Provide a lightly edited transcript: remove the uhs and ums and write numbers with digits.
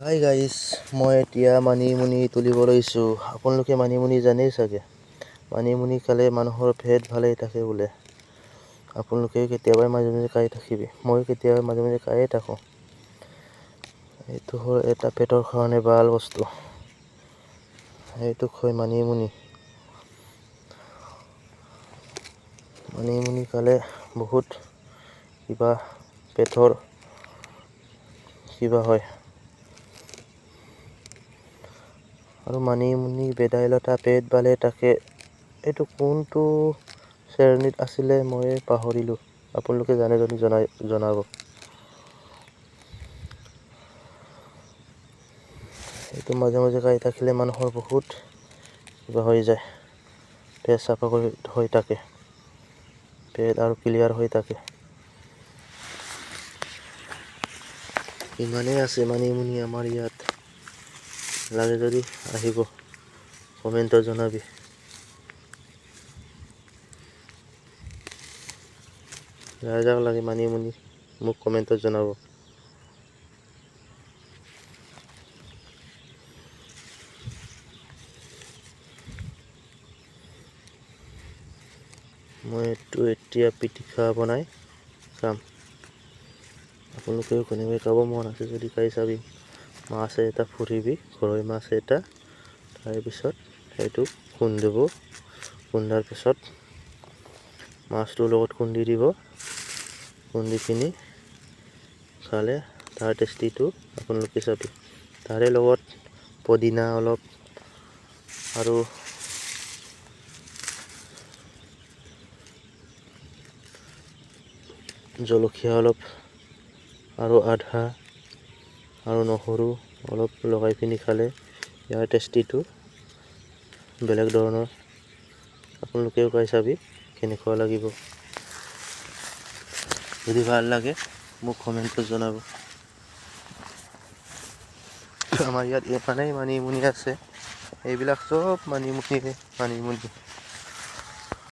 Hi guys, মই এতিয়া মানিমুনি তুলিব লৈছোঁ। আপোনালোকে মানিমুনি জানেই চাগে। মানিমুনি খালে মানুহৰ পেট ভালেই থাকে বোলে। আপোনালোকে কেতিয়াবা মাজে মাজে খাই থাকিবি। মই কেতিয়াবা মাজে মাজে খায়ে থাকোঁ। এইটো হ'ল এটা পেটৰ কাৰণে ভাল বস্তু। এইটোক হয় মানিমুনি। মানিমুনি খালে বহুত কিবা পেটৰ কিবা হয়। আৰু মানিমুনি, ভেদাইলতা পেট ভালে থাকে। এইটো কোনটো শ্ৰেণীত আছিলে মই পাহৰিলোঁ। আপোনালোকে জানে যদি জনাব। এইটো মাজে মাজে খাই থাকিলে মানুহৰ বহুত কিবা হৈ যায়। পেট চাফা হৈ থাকে। পেট আৰু ক্লিয়াৰ হৈ থাকে। ইমানেই আছে মানিমুনি আমাৰ ইয়াত। লাগে যদি আহিব, কমেণ্টত জনাবি। যাৰ যাক লাগে মানিমুনি মোক কমেণ্টত জনাব। মই এইটো এতিয়া পিটিকা বনাই খাম। আপোনালোকেও কোনোবাই খাব মন আছে যদি খাই চাবি। মাছ এটা ফুৰিবি, ঘৰৈ মাছ এটা। তাৰপিছত সেইটো খুন্দিব। খুন্দাৰ পিছত মাছটোৰ লগত খুন্দি দিব। খুন্দি কিনি খালে তাৰ টেষ্টিটো আপোনালোকে চাবি। তাৰে লগত পদিনা অলপ আৰু জলকীয়া অলপ আৰু আধা আৰু নহৰু অলপ লগাই পিনি খালে ইয়াৰ টেষ্টিটো বেলেগ ধৰণৰ। আপোনালোকেও খাই চাবি কেনেকুৱা লাগিব। যদি ভাল লাগে মোক কমেণ্টত জনাব। আমাৰ ইয়াত ইমানেই মানিমুনি আছে। এইবিলাক চব মানিমুনি।